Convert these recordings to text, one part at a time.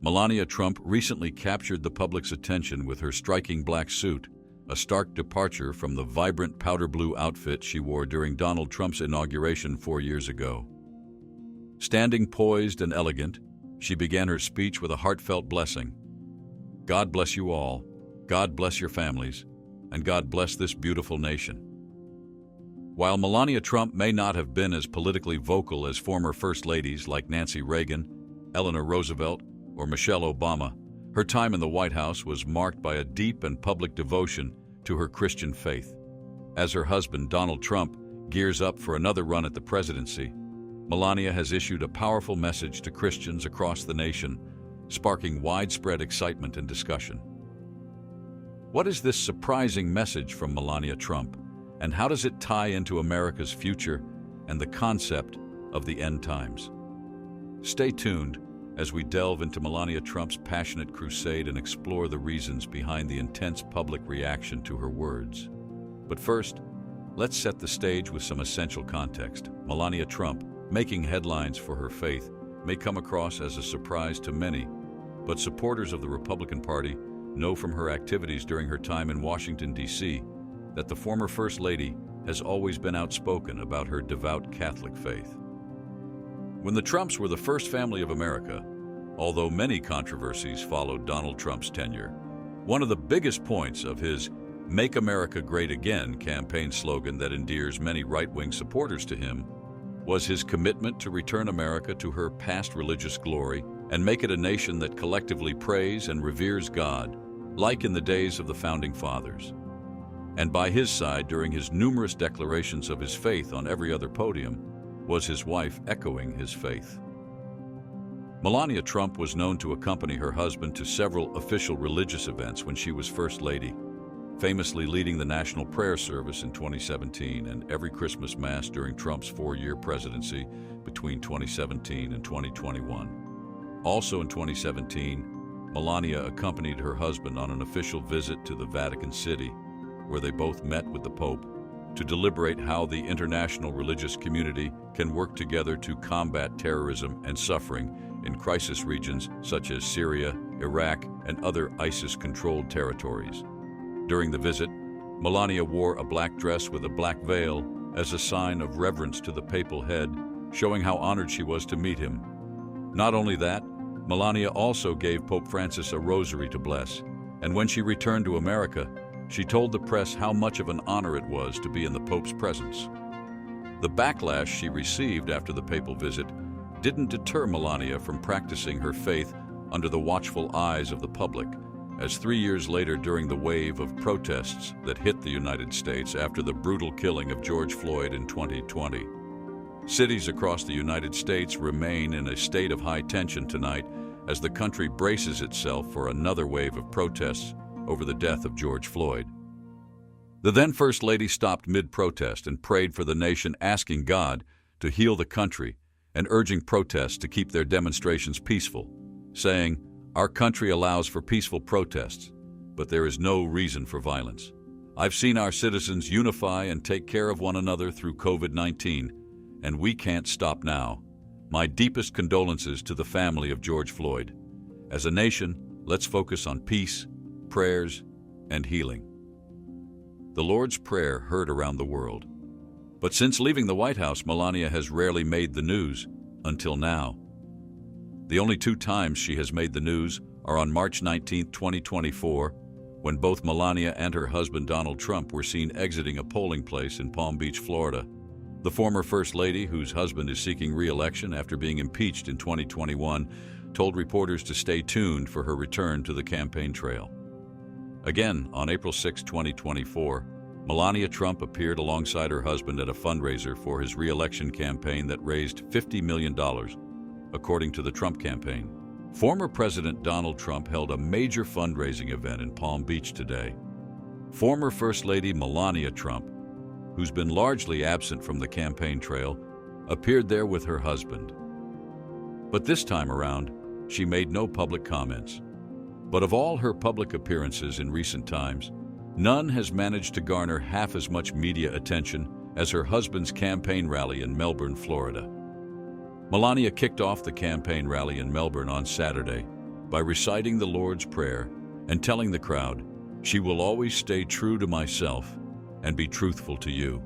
Melania Trump recently captured the public's attention with her striking black suit, a stark departure from the vibrant powder blue outfit she wore during Donald Trump's inauguration 4 years ago. Standing poised and elegant, she began her speech with a heartfelt blessing. God bless you all, God bless your families, and God bless this beautiful nation. While Melania Trump may not have been as politically vocal as former First Ladies like Nancy Reagan, Eleanor Roosevelt, or Michelle Obama, her time in the White House was marked by a deep and public devotion to her Christian faith. As her husband, Donald Trump, gears up for another run at the presidency, Melania has issued a powerful message to Christians across the nation, sparking widespread excitement and discussion. What is this surprising message from Melania Trump, and how does it tie into America's future and the concept of the end times? Stay tuned as we delve into Melania Trump's passionate crusade and explore the reasons behind the intense public reaction to her words. But first, let's set the stage with some essential context. Melania Trump, making headlines for her faith, may come across as a surprise to many, but supporters of the Republican Party know from her activities during her time in Washington, D.C., that the former First Lady has always been outspoken about her devout Catholic faith. When the Trumps were the first family of America, although many controversies followed Donald Trump's tenure, one of the biggest points of his "Make America Great Again" campaign slogan that endears many right-wing supporters to him was his commitment to return America to her past religious glory and make it a nation that collectively prays and reveres God, like in the days of the Founding Fathers. And by his side, during his numerous declarations of his faith on every other podium, was his wife echoing his faith. Melania Trump was known to accompany her husband to several official religious events when she was First Lady, famously leading the National Prayer Service in 2017 and every Christmas Mass during Trump's 4-year presidency between 2017 and 2021. Also in 2017, Melania accompanied her husband on an official visit to the Vatican City, where they both met with the Pope to deliberate how the international religious community can work together to combat terrorism and suffering in crisis regions such as Syria, Iraq, and other ISIS-controlled territories. During the visit, Melania wore a black dress with a black veil as a sign of reverence to the papal head, showing how honored she was to meet him. Not only that, Melania also gave Pope Francis a rosary to bless, and when she returned to America, she told the press how much of an honor it was to be in the Pope's presence. The backlash she received after the papal visit didn't deter Melania from practicing her faith under the watchful eyes of the public, as 3 years later, during the wave of protests that hit the United States after the brutal killing of George Floyd in 2020. Cities across the United States remain in a state of high tension tonight as the country braces itself for another wave of protests over the death of George Floyd. The then First Lady stopped mid-protest and prayed for the nation, asking God to heal the country and urging protests to keep their demonstrations peaceful, saying, "Our country allows for peaceful protests, but there is no reason for violence. I've seen our citizens unify and take care of one another through COVID-19, and we can't stop now. My deepest condolences to the family of George Floyd. As a nation, let's focus on peace, prayers, and healing." The Lord's Prayer heard around the world. But since leaving the White House, Melania has rarely made the news, until now. The only 2 times she has made the news are on March 19, 2024, when both Melania and her husband Donald Trump were seen exiting a polling place in Palm Beach, Florida. The former First Lady, whose husband is seeking re-election after being impeached in 2021, told reporters to stay tuned for her return to the campaign trail. Again, on April 6, 2024, Melania Trump appeared alongside her husband at a fundraiser for his re-election campaign that raised $50 million, according to the Trump campaign. Former President Donald Trump held a major fundraising event in Palm Beach today. Former First Lady Melania Trump, who's been largely absent from the campaign trail, appeared there with her husband. But this time around, she made no public comments. But of all her public appearances in recent times, none has managed to garner half as much media attention as her husband's campaign rally in Melbourne, Florida. Melania kicked off the campaign rally in Melbourne on Saturday, by reciting the Lord's Prayer and telling the crowd, "She will always stay true to myself and be truthful to you."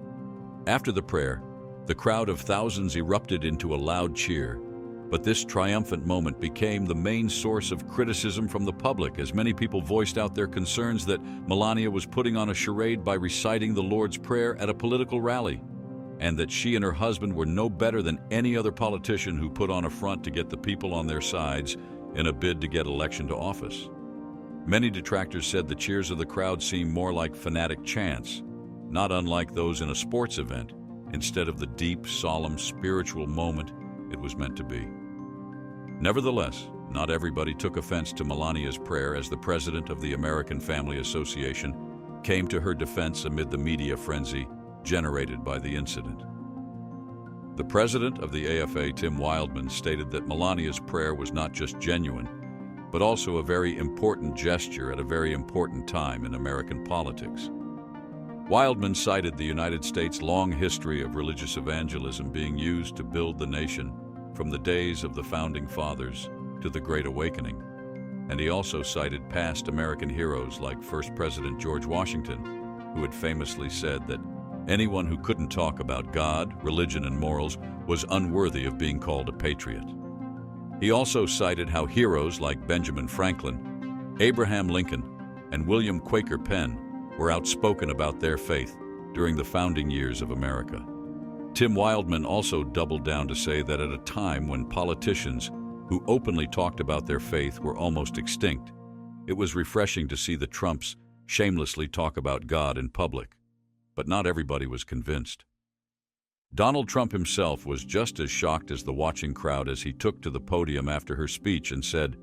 After the prayer, the crowd of thousands erupted into a loud cheer, but this triumphant moment became the main source of criticism from the public as many people voiced out their concerns that Melania was putting on a charade by reciting the Lord's Prayer at a political rally, and that she and her husband were no better than any other politician who put on a front to get the people on their sides in a bid to get election to office. Many detractors said the cheers of the crowd seemed more like fanatic chants, not unlike those in a sports event, instead of the deep, solemn, spiritual moment it was meant to be. Nevertheless, not everybody took offense to Melania's prayer, as the president of the American Family Association came to her defense amid the media frenzy generated by the incident. The president of the AFA, Tim Wildman, stated that Melania's prayer was not just genuine, but also a very important gesture at a very important time in American politics. Wildman cited the United States' long history of religious evangelism being used to build the nation from the days of the Founding Fathers to the Great Awakening, and he also cited past American heroes like First President George Washington, who had famously said that anyone who couldn't talk about God, religion, and morals was unworthy of being called a patriot. He also cited how heroes like Benjamin Franklin, Abraham Lincoln, and William Quaker Penn were outspoken about their faith during the founding years of America. Tim Wildman also doubled down to say that at a time when politicians who openly talked about their faith were almost extinct, it was refreshing to see the Trumps shamelessly talk about God in public. But not everybody was convinced. Donald Trump himself was just as shocked as the watching crowd as he took to the podium after her speech and said,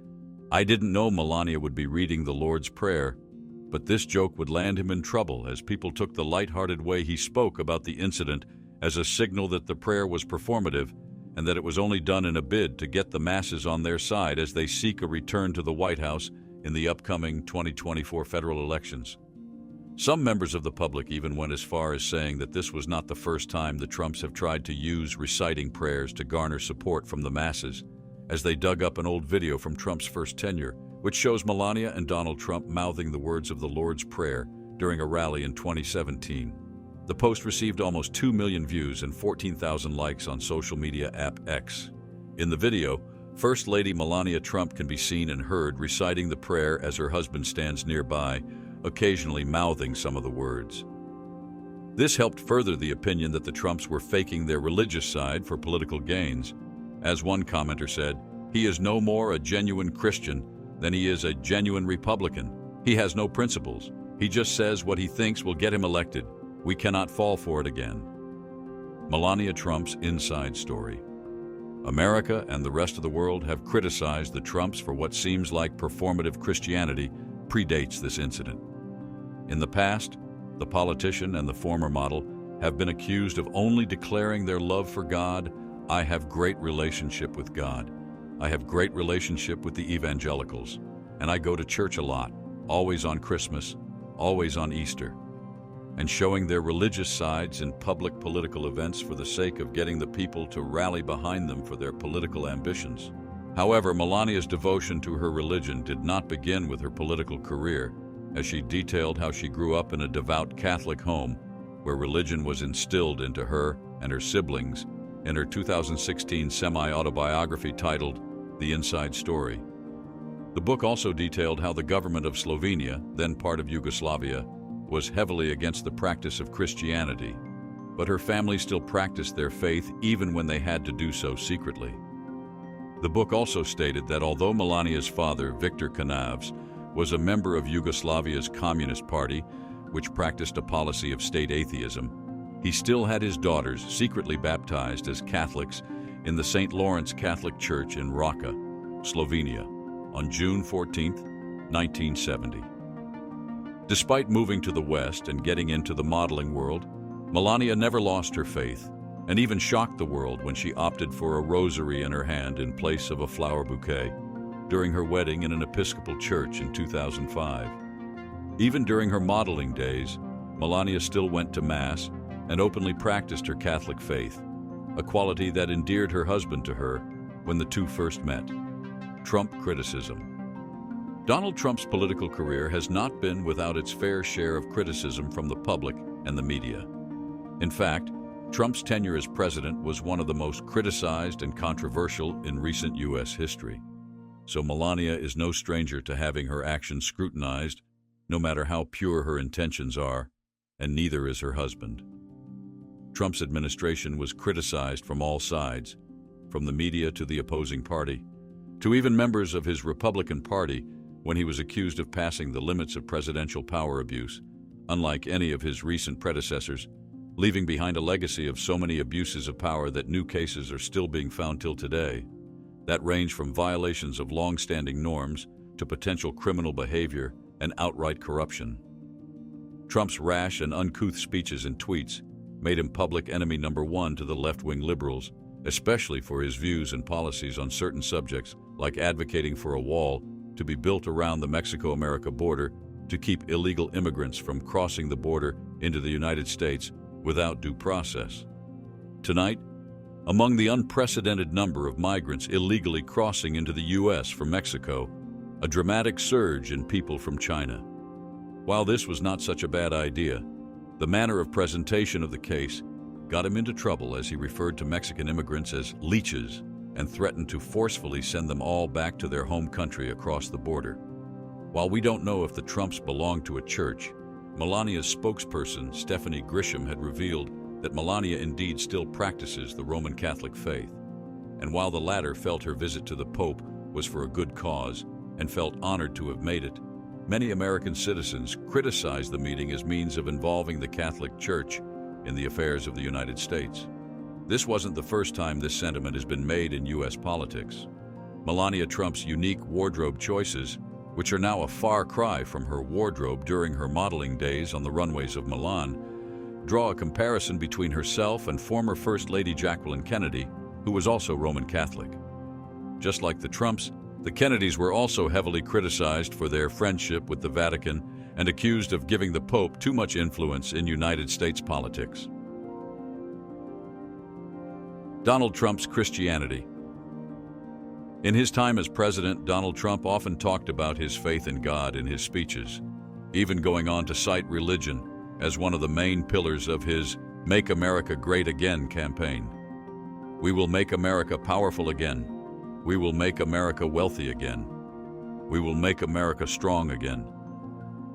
"I didn't know Melania would be reading the Lord's Prayer, but this joke would land him in trouble," as people took the lighthearted way he spoke about the incident as a signal that the prayer was performative and that it was only done in a bid to get the masses on their side as they seek a return to the White House in the upcoming 2024 federal elections. Some members of the public even went as far as saying that this was not the first time the Trumps have tried to use reciting prayers to garner support from the masses, as they dug up an old video from Trump's first tenure, which shows Melania and Donald Trump mouthing the words of the Lord's Prayer during a rally in 2017. The post received almost 2 million views and 14,000 likes on social media app X. In the video, First Lady Melania Trump can be seen and heard reciting the prayer as her husband stands nearby, occasionally mouthing some of the words. This helped further the opinion that the Trumps were faking their religious side for political gains. As one commenter said, "He is no more a genuine Christian than he is a genuine Republican. He has no principles. He just says what he thinks will get him elected. We cannot fall for it again." Melania Trump's inside story. America and the rest of the world have criticized the Trumps for what seems like performative Christianity predates this incident. In the past, the politician and the former model have been accused of only declaring their love for God. "I have great relationship with God. I have great relationship with the evangelicals, and I go to church a lot, always on Christmas, always on Easter," and showing their religious sides in public political events for the sake of getting the people to rally behind them for their political ambitions. However, Melania's devotion to her religion did not begin with her political career, as she detailed how she grew up in a devout Catholic home where religion was instilled into her and her siblings in her 2016 semi-autobiography titled The Inside Story. The book also detailed how the government of Slovenia, then part of Yugoslavia, was heavily against the practice of Christianity, but her family still practiced their faith even when they had to do so secretly. The book also stated that although Melania's father, Viktor Kanavs, was a member of Yugoslavia's Communist Party, which practiced a policy of state atheism, he still had his daughters secretly baptized as Catholics in the St. Lawrence Catholic Church in Raka, Slovenia, on June 14, 1970. Despite moving to the West and getting into the modeling world, Melania never lost her faith, and even shocked the world when she opted for a rosary in her hand in place of a flower bouquet during her wedding in an Episcopal church in 2005. Even during her modeling days, Melania still went to Mass and openly practiced her Catholic faith, a quality that endeared her husband to her when the two first met. Trump criticism. Donald Trump's political career has not been without its fair share of criticism from the public and the media. In fact, Trump's tenure as president was one of the most criticized and controversial in recent U.S. history. So Melania is no stranger to having her actions scrutinized, no matter how pure her intentions are, and neither is her husband. Trump's administration was criticized from all sides, from the media to the opposing party, to even members of his Republican Party when he was accused of passing the limits of presidential power abuse, unlike any of his recent predecessors, leaving behind a legacy of so many abuses of power that new cases are still being found till today, that range from violations of long-standing norms to potential criminal behavior and outright corruption. Trump's rash and uncouth speeches and tweets made him public enemy number one to the left-wing liberals, especially for his views and policies on certain subjects like advocating for a wall to be built around the Mexico-America border to keep illegal immigrants from crossing the border into the United States without due process. Tonight, among the unprecedented number of migrants illegally crossing into the U.S. from Mexico, a dramatic surge in people from China. While this was not such a bad idea, the manner of presentation of the case got him into trouble as he referred to Mexican immigrants as leeches and threatened to forcefully send them all back to their home country across the border. While we don't know if the Trumps belong to a church, Melania's spokesperson, Stephanie Grisham, had revealed that Melania indeed still practices the Roman Catholic faith. And while the latter felt her visit to the Pope was for a good cause and felt honored to have made it, many American citizens criticized the meeting as means of involving the Catholic Church in the affairs of the United States. This wasn't the first time this sentiment has been made in U.S. politics. Melania Trump's unique wardrobe choices, which are now a far cry from her wardrobe during her modeling days on the runways of Milan, draw a comparison between herself and former First Lady Jacqueline Kennedy, who was also Roman Catholic. Just like the Trumps, the Kennedys were also heavily criticized for their friendship with the Vatican and accused of giving the Pope too much influence in United States politics. Donald Trump's Christianity. In his time as president, Donald Trump often talked about his faith in God in his speeches, even going on to cite religion as one of the main pillars of his Make America Great Again campaign. We will make America powerful again. We will make America wealthy again. We will make America strong again.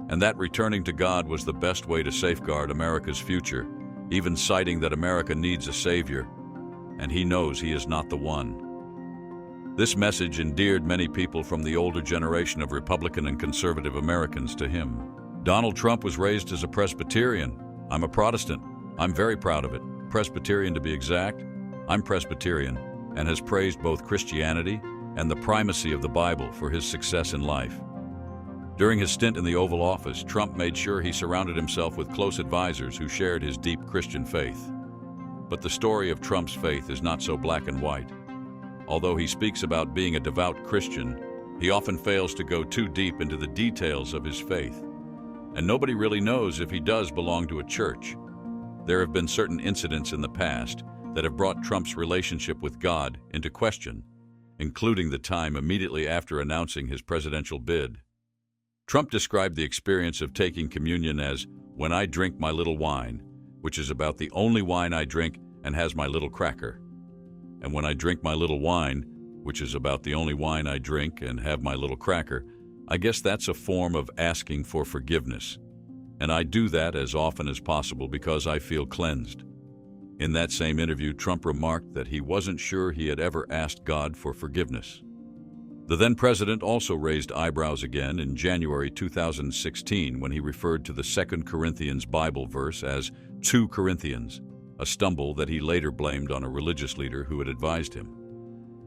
And that returning to God was the best way to safeguard America's future, even citing that America needs a savior, and he knows he is not the one. This message endeared many people from the older generation of Republican and conservative Americans to him. Donald Trump was raised as a Presbyterian. I'm a Protestant. I'm very proud of it. Presbyterian to be exact. I'm Presbyterian, and has praised both Christianity and the primacy of the Bible for his success in life. During his stint in the Oval Office, Trump made sure he surrounded himself with close advisors who shared his deep Christian faith. But the story of Trump's faith is not so black and white. Although he speaks about being a devout Christian, he often fails to go too deep into the details of his faith. And nobody really knows if he does belong to a church. There have been certain incidents in the past that have brought Trump's relationship with God into question, including the time immediately after announcing his presidential bid. Trump described the experience of taking communion as, "When I drink my little wine," which is about the only wine I drink and has my little cracker. And when I drink my little wine, which is about the only wine I drink and have my little cracker, I guess that's a form of asking for forgiveness. And I do that as often as possible because I feel cleansed. In that same interview, Trump remarked that he wasn't sure he had ever asked God for forgiveness. The then-president also raised eyebrows again in January 2016 when he referred to the 2 Corinthians Bible verse as 2 Corinthians, a stumble that he later blamed on a religious leader who had advised him.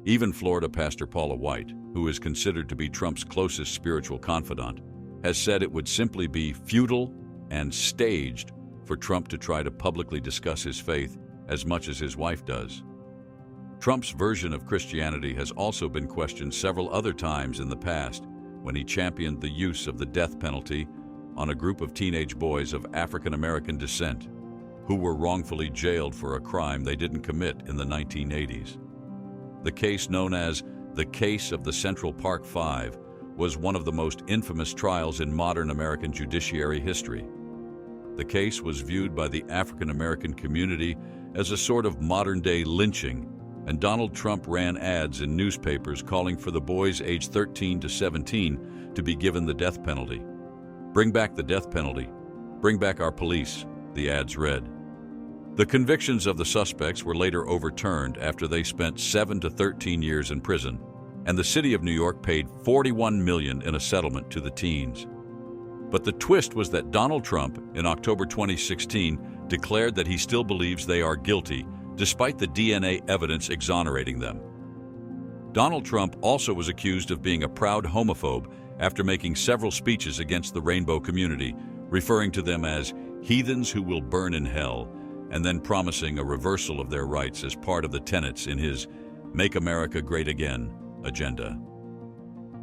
Even Florida pastor Paula White, who is considered to be Trump's closest spiritual confidant, has said it would simply be futile and staged for Trump to try to publicly discuss his faith as much as his wife does. Trump's version of Christianity has also been questioned several other times in the past when he championed the use of the death penalty on a group of teenage boys of African American descent who were wrongfully jailed for a crime they didn't commit in the 1980s. The case known as the Case of the Central Park Five was one of the most infamous trials in modern American judiciary history. The case was viewed by the African American community as a sort of modern-day lynching, and Donald Trump ran ads in newspapers calling for the boys aged 13 to 17 to be given the death penalty. "Bring back the death penalty. Bring back our police," the ads read. The convictions of the suspects were later overturned after they spent 7 to 13 years in prison, and the city of New York paid $41 million in a settlement to the teens. But the twist was that Donald Trump, in October 2016, declared that he still believes they are guilty, despite the DNA evidence exonerating them. Donald Trump also was accused of being a proud homophobe after making several speeches against the rainbow community, referring to them as heathens who will burn in hell, and then promising a reversal of their rights as part of the tenets in his Make America Great Again agenda.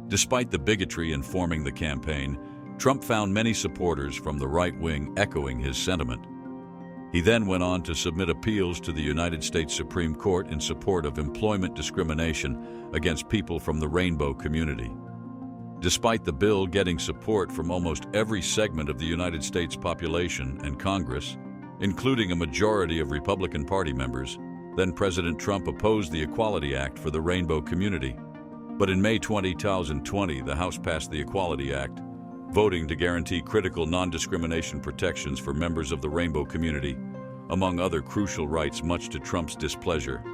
Despite the bigotry informing the campaign, Trump found many supporters from the right wing echoing his sentiment. He then went on to submit appeals to the United States Supreme Court in support of employment discrimination against people from the rainbow community. Despite the bill getting support from almost every segment of the United States population and Congress, including a majority of Republican Party members, then President Trump opposed the Equality Act for the rainbow community. But in May 2020, the House passed the Equality Act, voting to guarantee critical non-discrimination protections for members of the rainbow community, among other crucial rights, much to Trump's displeasure.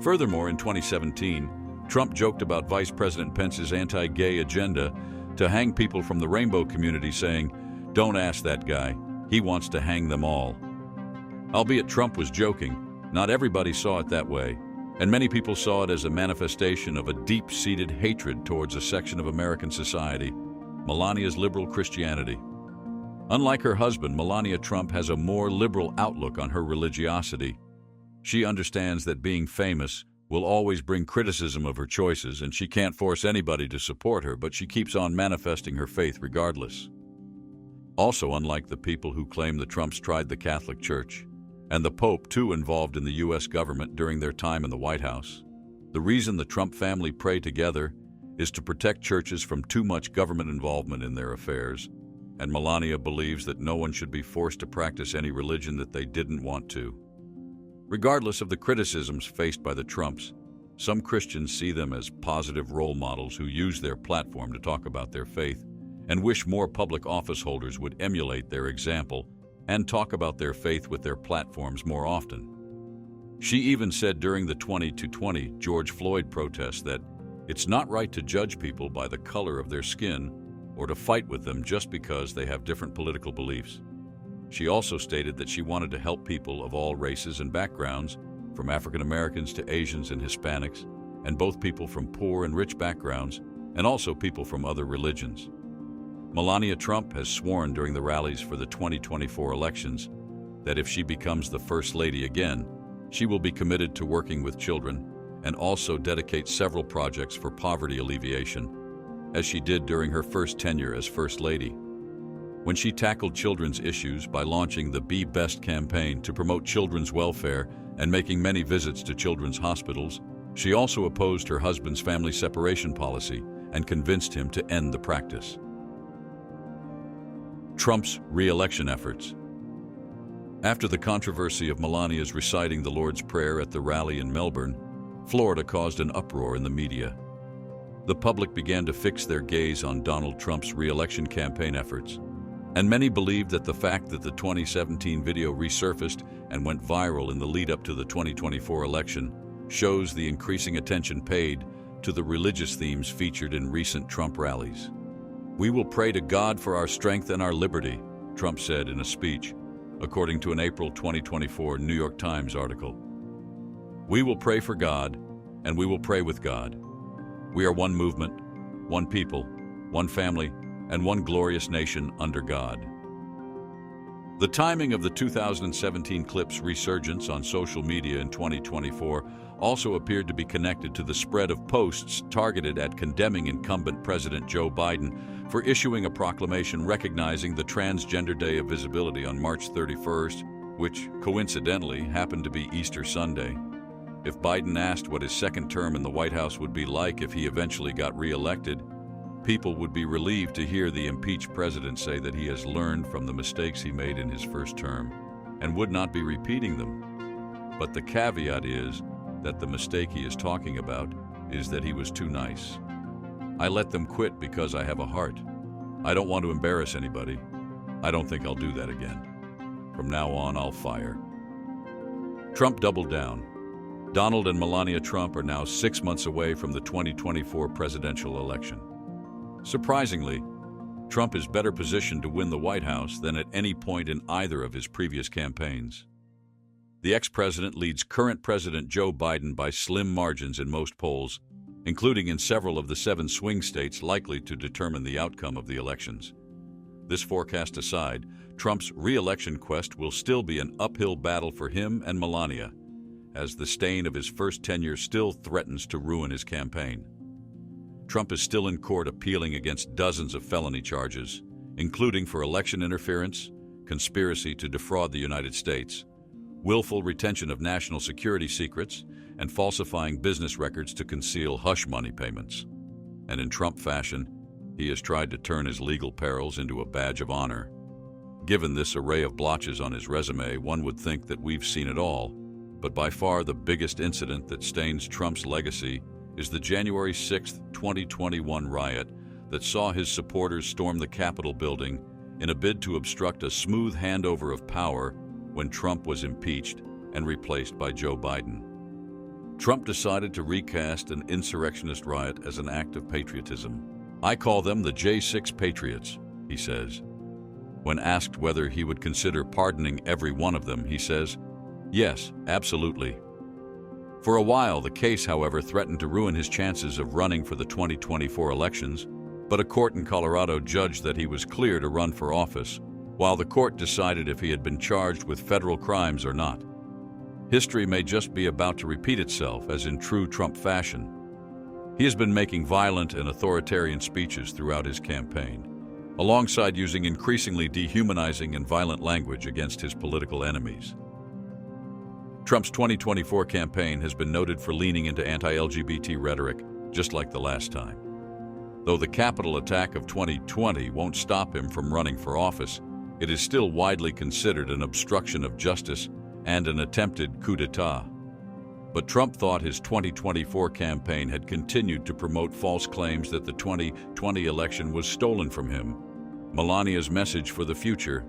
Furthermore, in 2017, Trump joked about Vice President Pence's anti-gay agenda to hang people from the rainbow community, saying, "Don't ask that guy, he wants to hang them all." Albeit Trump was joking, not everybody saw it that way, and many people saw it as a manifestation of a deep-seated hatred towards a section of American society, Melania's liberal Christianity. Unlike her husband, Melania Trump has a more liberal outlook on her religiosity. She understands that being famous will always bring criticism of her choices, and she can't force anybody to support her, but she keeps on manifesting her faith regardless. Also, unlike the people who claim the Trumps tried the Catholic Church, and the Pope too involved in the U.S. government during their time in the White House, the reason the Trump family pray together is to protect churches from too much government involvement in their affairs, and Melania believes that no one should be forced to practice any religion that they didn't want to. Regardless of the criticisms faced by the Trumps, some Christians see them as positive role models who use their platform to talk about their faith and wish more public office holders would emulate their example and talk about their faith with their platforms more often. She even said during the 2020 George Floyd protests that it's not right to judge people by the color of their skin or to fight with them just because they have different political beliefs. She also stated that she wanted to help people of all races and backgrounds, from African Americans to Asians and Hispanics, and both people from poor and rich backgrounds, and also people from other religions. Melania Trump has sworn during the rallies for the 2024 elections that if she becomes the First Lady again, she will be committed to working with children and also dedicate several projects for poverty alleviation, as she did during her first tenure as First Lady. When she tackled children's issues by launching the Be Best campaign to promote children's welfare and making many visits to children's hospitals, she also opposed her husband's family separation policy and convinced him to end the practice. Trump's re-election efforts. After the controversy of Melania's reciting the Lord's Prayer at the rally in Melbourne, Florida caused an uproar in the media. The public began to fix their gaze on Donald Trump's re-election campaign efforts, and many believed that the fact that the 2017 video resurfaced and went viral in the lead-up to the 2024 election shows the increasing attention paid to the religious themes featured in recent Trump rallies. "We will pray to God for our strength and our liberty," Trump said in a speech, according to an April 2024 New York Times article. "We will pray for God, and we will pray with God. We are one movement, one people, one family, and one glorious nation under God." The timing of the 2017 clip's resurgence on social media in 2024 also appeared to be connected to the spread of posts targeted at condemning incumbent President Joe Biden for issuing a proclamation recognizing the Transgender Day of Visibility on March 31st, which coincidentally happened to be Easter Sunday. If Biden asked what his second term in the White House would be like if he eventually got re-elected, People would be relieved to hear the impeached president say that he has learned from the mistakes he made in his first term and would not be repeating them. But the caveat is that the mistake he is talking about is that he was too nice. I let them quit because I have a heart. I don't want to embarrass anybody. I don't think I'll do that again. From now on, I'll fire. Trump doubled down. Donald and Melania Trump are now 6 months away from the 2024 presidential election. Surprisingly, Trump is better positioned to win the White House than at any point in either of his previous campaigns. The ex-president leads current President Joe Biden by slim margins in most polls, including in several of the 7 swing states likely to determine the outcome of the elections. This forecast aside, Trump's re-election quest will still be an uphill battle for him and Melania, as the stain of his first tenure still threatens to ruin his campaign. Trump is still in court appealing against dozens of felony charges, including for election interference, conspiracy to defraud the United States, willful retention of national security secrets, and falsifying business records to conceal hush money payments. And in Trump fashion, he has tried to turn his legal perils into a badge of honor. Given this array of blotches on his resume, one would think that we've seen it all, but by far the biggest incident that stains Trump's legacy is the January 6, 2021 riot that saw his supporters storm the Capitol building in a bid to obstruct a smooth handover of power when Trump was impeached and replaced by Joe Biden. Trump decided to recast an insurrectionist riot as an act of patriotism. "I call them the J6 Patriots," he says. When asked whether he would consider pardoning every one of them, he says, "Yes, absolutely." For a while, the case, however, threatened to ruin his chances of running for the 2024 elections, but a court in Colorado judged that he was clear to run for office, while the court decided if he had been charged with federal crimes or not. History may just be about to repeat itself, as in true Trump fashion. He has been making violent and authoritarian speeches throughout his campaign, alongside using increasingly dehumanizing and violent language against his political enemies. Trump's 2024 campaign has been noted for leaning into anti-LGBT rhetoric, just like the last time. Though the Capitol attack of 2020 won't stop him from running for office, it is still widely considered an obstruction of justice and an attempted coup d'etat. But Trump thought his 2024 campaign had continued to promote false claims that the 2020 election was stolen from him. Melania's message for the future.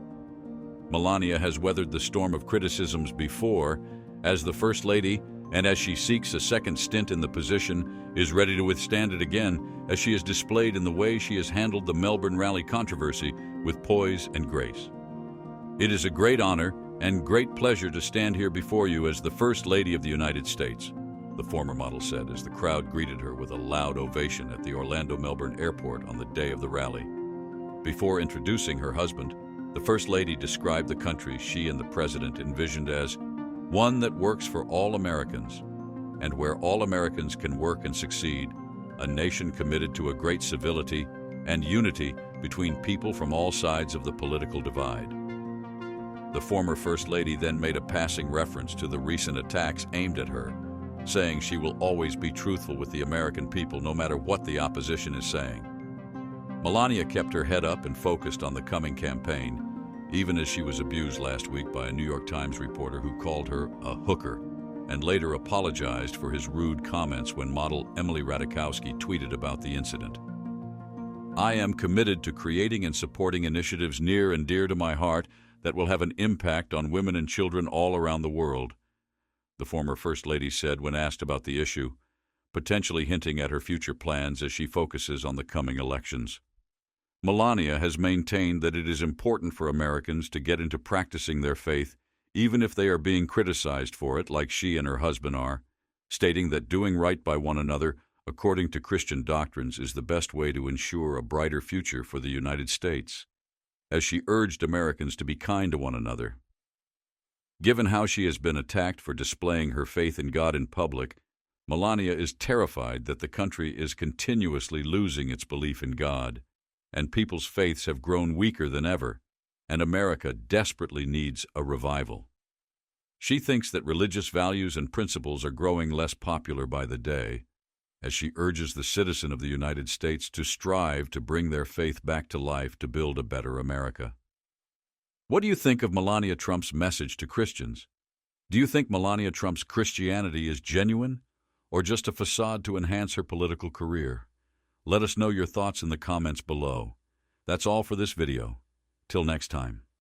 Melania has weathered the storm of criticisms before, as the First Lady, and as she seeks a second stint in the position, is ready to withstand it again, as she is displayed in the way she has handled the Melbourne rally controversy with poise and grace. "It is a great honor and great pleasure to stand here before you as the First Lady of the United States," the former model said as the crowd greeted her with a loud ovation at the Orlando-Melbourne airport on the day of the rally. Before introducing her husband, the First Lady described the country she and the President envisioned as one that works for all Americans, and where all Americans can work and succeed, a nation committed to a great civility and unity between people from all sides of the political divide. The former First Lady then made a passing reference to the recent attacks aimed at her, saying she will always be truthful with the American people no matter what the opposition is saying. Melania kept her head up and focused on the coming campaign, even as she was abused last week by a New York Times reporter who called her a hooker and later apologized for his rude comments when model Emily Ratajkowski tweeted about the incident. "I am committed to creating and supporting initiatives near and dear to my heart that will have an impact on women and children all around the world," the former First Lady said when asked about the issue, potentially hinting at her future plans as she focuses on the coming elections. Melania has maintained that it is important for Americans to get into practicing their faith, even if they are being criticized for it, like she and her husband are, stating that doing right by one another, according to Christian doctrines, is the best way to ensure a brighter future for the United States, as she urged Americans to be kind to one another. Given how she has been attacked for displaying her faith in God in public, Melania is terrified that the country is continuously losing its belief in God, and people's faiths have grown weaker than ever, and America desperately needs a revival. She thinks that religious values and principles are growing less popular by the day, as she urges the citizen of the United States to strive to bring their faith back to life to build a better America. What do you think of Melania Trump's message to Christians? Do you think Melania Trump's Christianity is genuine or just a facade to enhance her political career? Let us know your thoughts in the comments below. That's all for this video. Till next time.